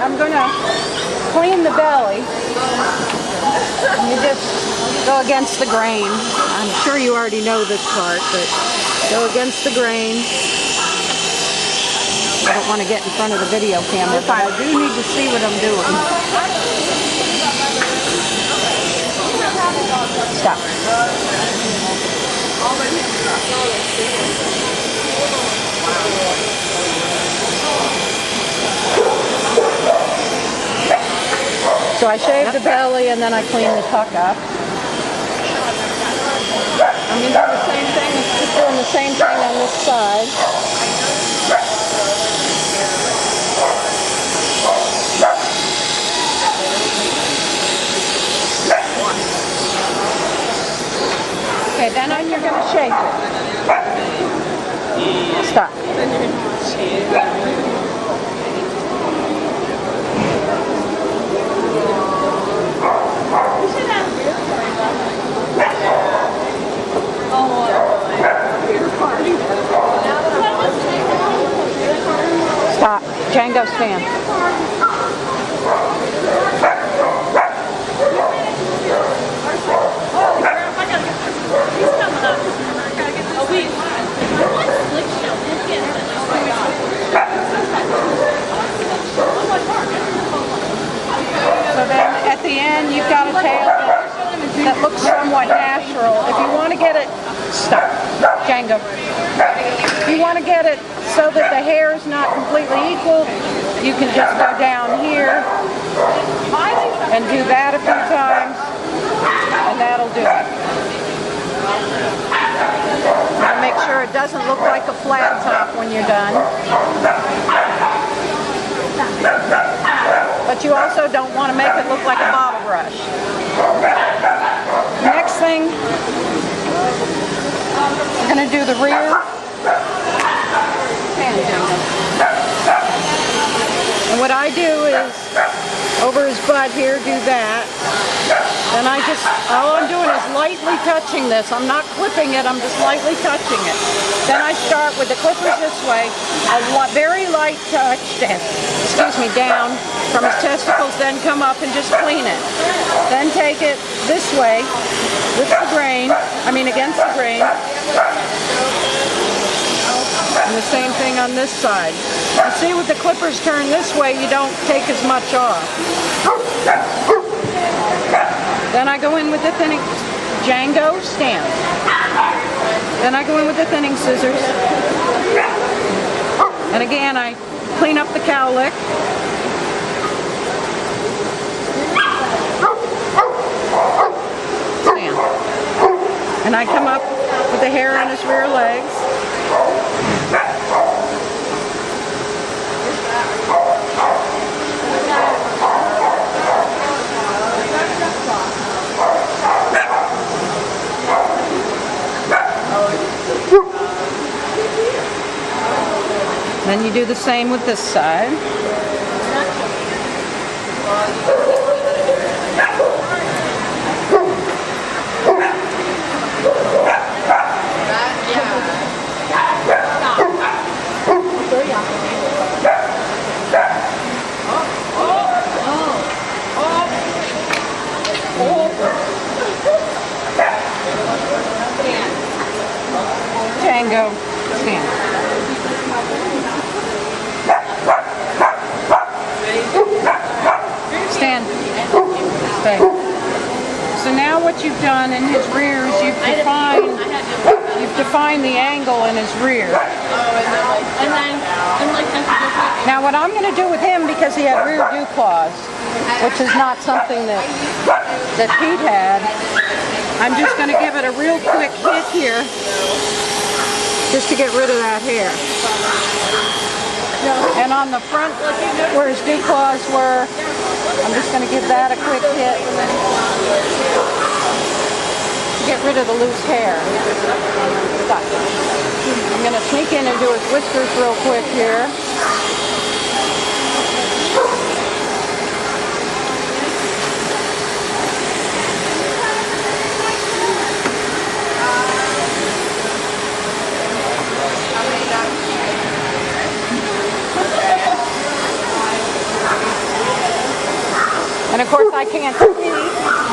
I'm gonna clean the belly. You just go against the grain. I'm sure you already know this part, but go against the grain. I don't want to get in front of the video camera, but I do need to see what I'm doing. Stop. So I shave the belly and then I clean the tuck up. I'm going to do the same thing. It's just doing the same thing on this side. Okay, then you're going to shake it. Stop. Stop. Django, stand. So then at the end you've got a tail that looks somewhat natural. If you want to get it, stop, Django. If you want to get it so that the hair is not completely equal, you can just go down here and do that a few times, and that'll do it. And make sure it doesn't look like a flat top when you're done. But you also don't want to make it look like a bottle brush. Next thing, we're going to do the rear. And what I do is, over his butt here, do that. Then all I'm doing is lightly touching this. I'm not clipping it, I'm just lightly touching it. Then I start with the clippers this way, a very light touch, down from his testicles, then come up and just clean it. Then take it this way, with the grain, against the grain. And the same thing on this side. You see, with the clippers turned this way, you don't take as much off. Then I go in with the thinning, Django, stand. Then I go in with the thinning scissors. And again, I clean up the cowlick. Stand. And I come up with the hair on his rear legs. Then you do the same with this side. Django, stand. Stand. Stay. So now what you've done in his rear is you've defined the angle in his rear. Now what I'm going to do with him, because he had rear dew claws, which is not something that Pete had, I'm just going to give it a real quick hit here, just to get rid of that hair. And on the front, where his dew claws were, I'm just going to give that a quick hit to get rid of the loose hair. I'm going to sneak in and do his whiskers real quick here. And of course I can't see,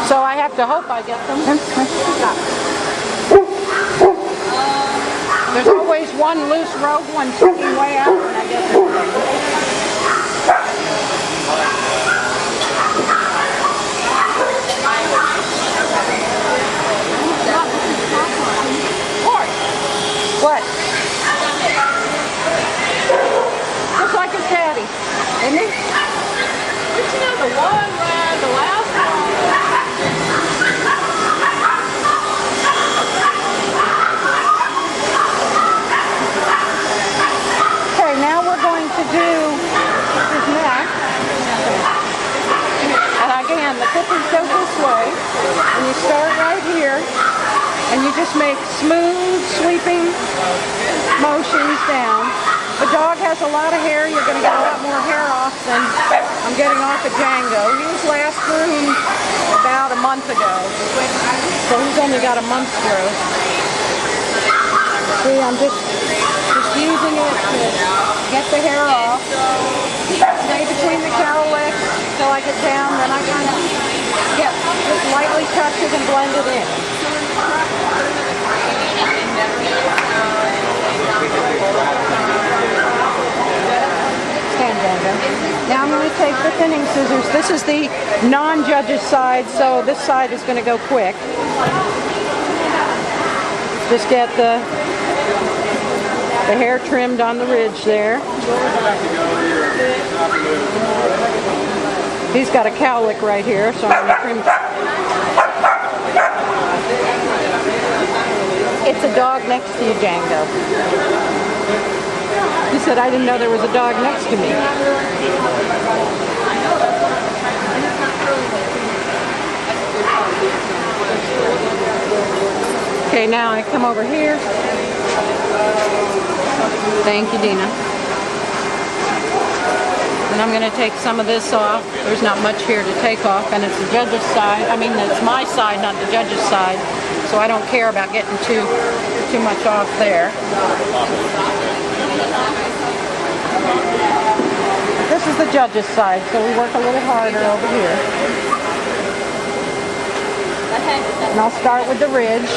so I have to hope I get them. There's always one loose rogue one sticking way out when I get them. What? Just like his daddy, isn't he? Did you know the one ran the last one? Okay, now we're going to do his neck. And again, the clippers go this way. And you start right here. And you just make smooth, sweeping motions down. The dog has a lot of hair. You're going to get a lot more hair off than I'm getting off of Django. He was last groomed about a month ago. So he's only got a month's growth. See, I'm just using it to get the hair off. Stay between the cowlicks till I get down. Then I kind of just lightly touch it and blend it in. Stand, Django. Now I'm going to take the thinning scissors. This is the non-judge's side, so this side is going to go quick. Just get the hair trimmed on the ridge there. He's got a cowlick right here, so I'm going to trim it. It's a dog next to you, Django. He said, I didn't know there was a dog next to me. Okay, now I come over here. Thank you, Dina. And I'm going to take some of this off. There's not much here to take off, and it's the judge's side. I mean, it's my side, not the judge's side. So I don't care about getting too much off there. This is the judge's side, so we work a little harder over here. And I'll start with the ridge.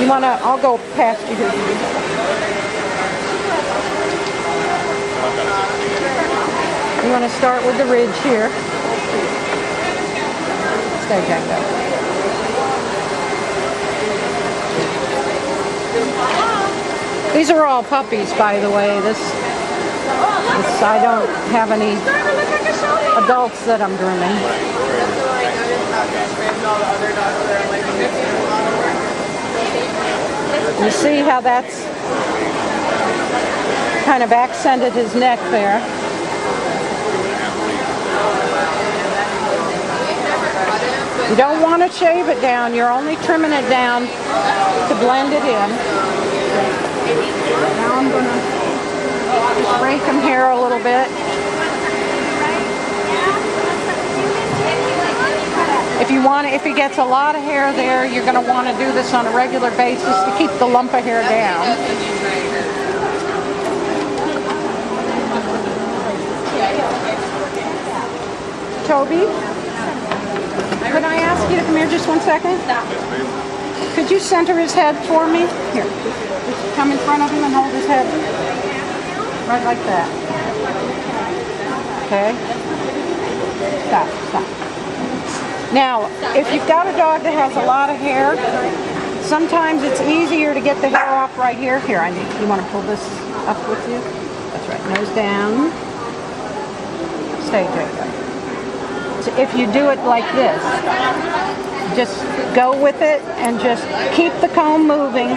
You want to, I'll go past you here. You want to start with the ridge here. Stay, Django. These are all puppies, by the way. This I don't have any adults that I'm grooming. You see how that's kind of accented his neck there. You don't want to shave it down. You're only trimming it down to blend it in. Now I'm going to just rake him here a little bit. If he gets a lot of hair there, you're going to want to do this on a regular basis to keep the lump of hair down. Toby, could I ask you to come here just 1 second? Could you center his head for me? Here, just come in front of him and hold his head right like that. Okay? Stop. Now, if you've got a dog that has a lot of hair, sometimes it's easier to get the hair off right here. Here, you want to pull this up with you? That's right, nose down. Stay, Jacob. So if you do it like this, just go with it and just keep the comb moving.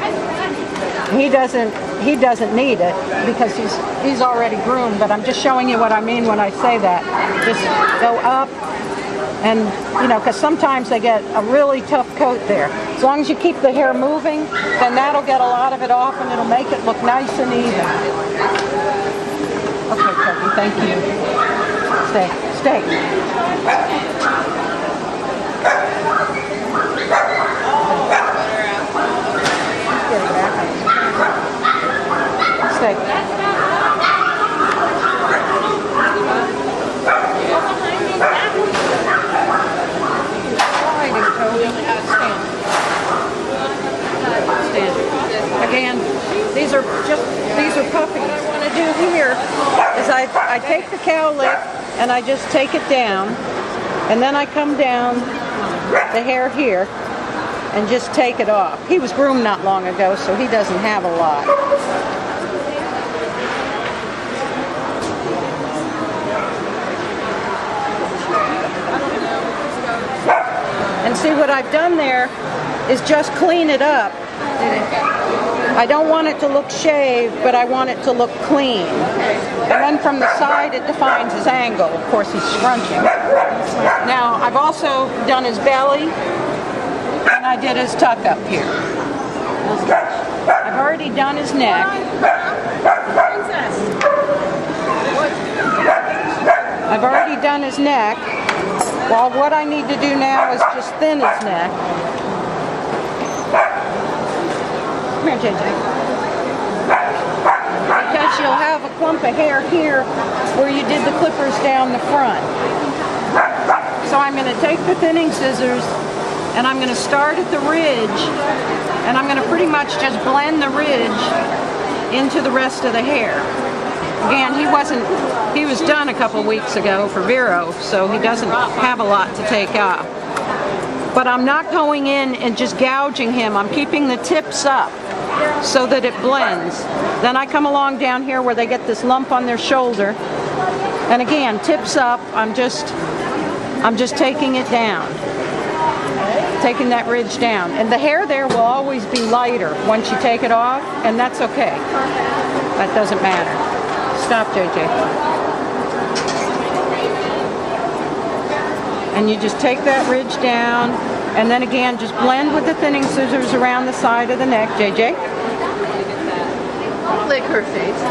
He doesn't need it because he's already groomed, but I'm just showing you what I mean when I say that. Just go up and, because sometimes they get a really tough coat there. As long as you keep the hair moving, then that'll get a lot of it off and it'll make it look nice and even. Okay, Toby, thank you. Stay. Stay. I take the cowlick and I just take it down, and then I come down the hair here and just take it off. He was groomed not long ago, so he doesn't have a lot. And see, what I've done there is just clean it up. I don't want it to look shaved, but I want it to look clean. And then from the side, it defines his angle. Of course, he's scrunching. Now, I've also done his belly, and I did his tuck up here. I've already done his neck. I've already done his neck. Well, what I need to do now is just thin his neck. Come here, JJ. Because you'll have a clump of hair here where you did the clippers down the front. So I'm going to take the thinning scissors and I'm going to start at the ridge, and I'm going to pretty much just blend the ridge into the rest of the hair. Again, he was done a couple weeks ago for Vero, so he doesn't have a lot to take off. But I'm not going in and just gouging him. I'm keeping the tips up so that it blends. Then I come along down here where they get this lump on their shoulder, and again, tips up. I'm just taking it down, taking that ridge down. And the hair there will always be lighter once you take it off, and that's okay. That doesn't matter. Stop, JJ. And you just take that ridge down, and then again, just blend with the thinning scissors around the side of the neck, JJ. Lick her face.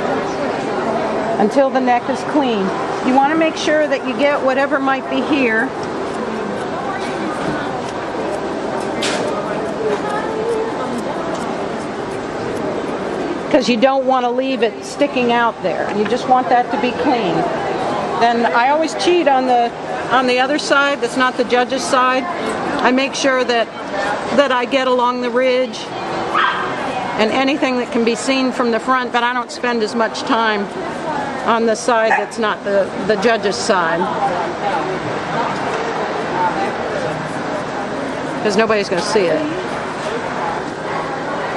Until the neck is clean. You want to make sure that you get whatever might be here. Because you don't want to leave it sticking out there. You just want that to be clean. Then I always cheat on the other side that's not the judge's side. I make sure that I get along the ridge and anything that can be seen from the front, but I don't spend as much time on the side that's not the judge's side. Because nobody's going to see it.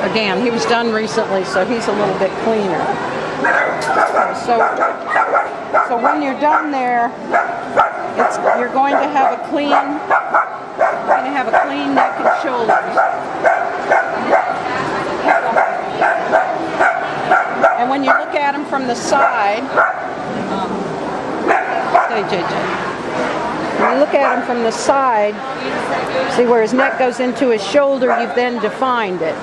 Again, he was done recently, so he's a little bit cleaner. So when you're done there, you're going to have a clean neck and shoulders. And when you look at him from the side, hey JJ. When you look at him from the side, see where his neck goes into his shoulder, you've then defined it.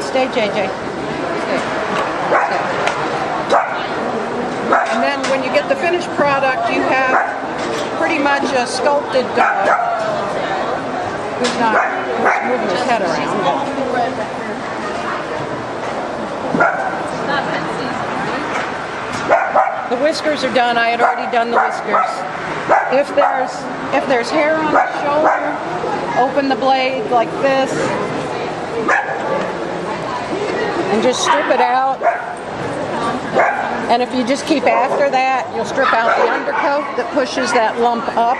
Stay, JJ. Stay. And then when you get the finished product, you have pretty much a sculpted dog who's not moving his head around. The whiskers are done. I had already done the whiskers. If there's hair on the shoulder, open the blade like this. And just strip it out. And if you just keep after that, you'll strip out the undercoat that pushes that lump up.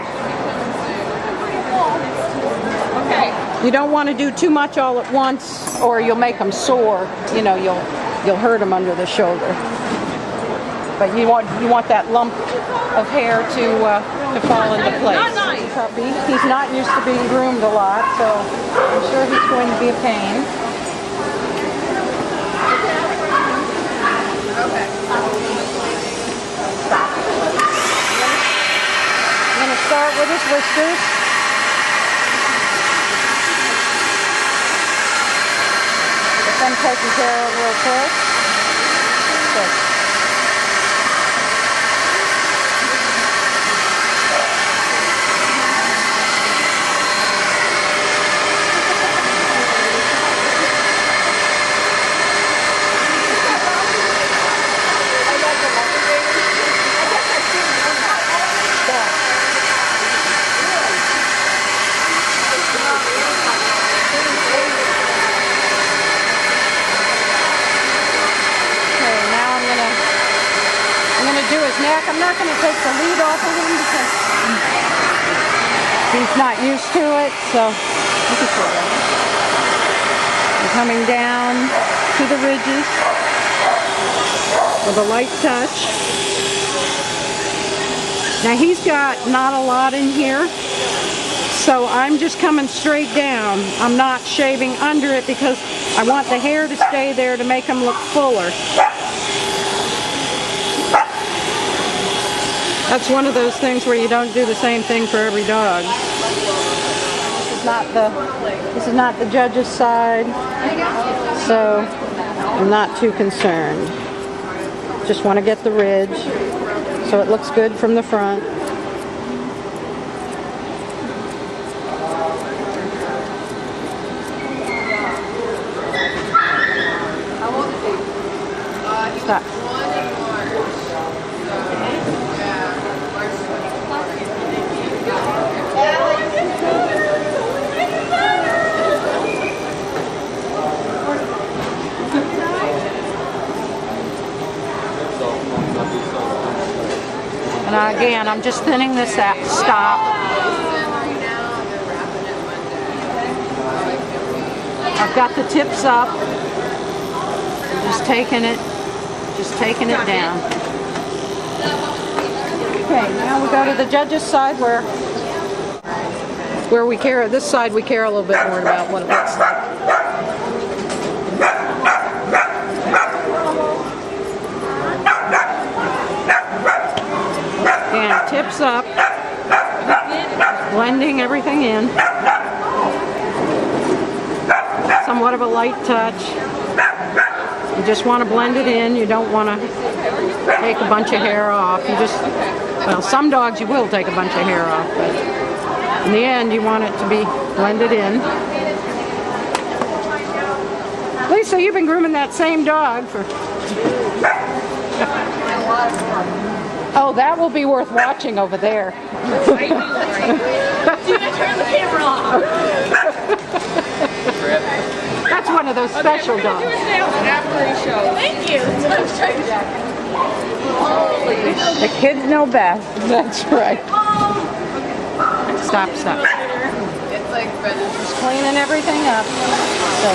Okay. You don't want to do too much all at once, or you'll make them sore. You know, you'll hurt them under the shoulder. But you want that lump of hair to fall into place. Puppy. He's not used to being groomed a lot, so I'm sure he's going to be a pain. Okay. I'm going to start with his whiskers. Get them taken care of real quick. Good. Now I'm going to do his neck. I'm not going to take the lead off of him because he's not used to it. So I'm coming down to the ridges with a light touch. Now he's got not a lot in here, so I'm just coming straight down. I'm not shaving under it because I want the hair to stay there to make him look fuller. That's one of those things where you don't do the same thing for every dog. This is not the judge's side, so I'm not too concerned. Just want to get the ridge so it looks good from the front. Stop. And again, I'm just thinning this out. Stop. I've got the tips up. Just taking it down. Okay, now we go to the judge's side where we care. This side we care a little bit more about what it looks like. And tips up, blending everything in. Somewhat of a light touch. You just want to blend it in. You don't want to take a bunch of hair off. You just, well, some dogs you will take a bunch of hair off, but in the end you want it to be blended in. Lisa, you've been grooming that same dog for... Oh, that will be worth watching over there. Dude, I turned the camera off. That's one of those special dogs. Thank you. The kids know best. That's right. Stop. It's like Just cleaning everything up. So.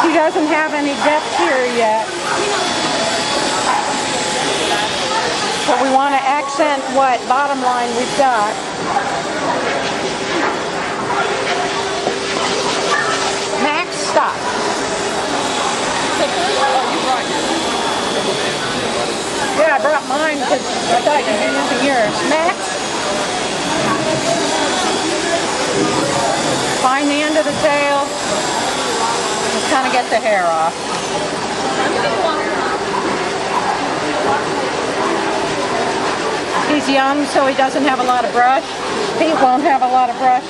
He doesn't have any depth here yet. So we want to accent what bottom line we've got. Max, stop. Yeah, I brought mine because I thought you'd be using yours. Max? Find the end of the tail. Just kind of get the hair off. He's young, so he doesn't have a lot of brush. Pete won't have a lot of brush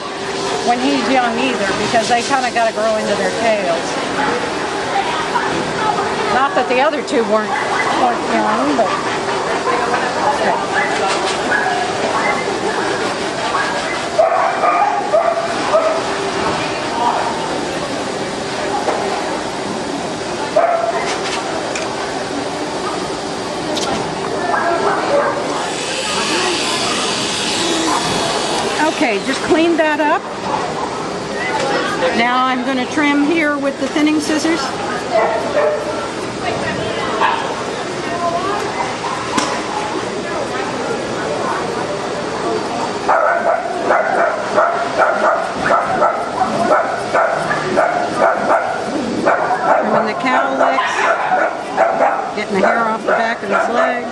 when he's young either, because they kind of got to grow into their tails. Not that the other two weren't young, but okay, just clean that up. Now I'm going to trim here with the thinning scissors. When the cow licks, getting the hair off the back of his leg.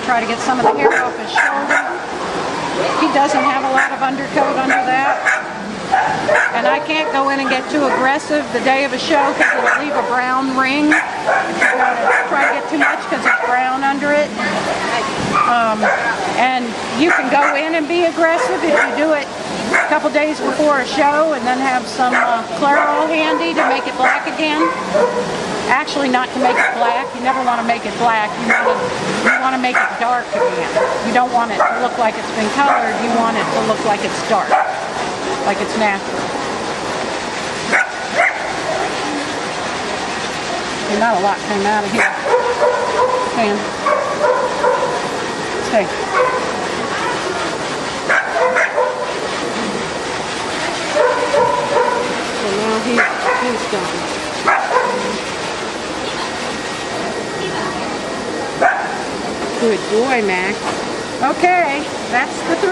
Try to get some of the hair off his shoulder. He doesn't have a lot of undercoat under that. And I can't go in and get too aggressive the day of a show because it'll leave a brown ring. If you want to try to get too much because it's brown under it. And you can go in and be aggressive if you do it a couple days before a show and then have some Clairol handy to make it black again. Actually, not to make it black. You never want to make it black. You want to make it dark again. You don't want it to look like it's been colored. You want it to look like it's dark, like it's natural. And not a lot came out of here. And stay. So now he's done. Good boy, Max. Okay, that's the three.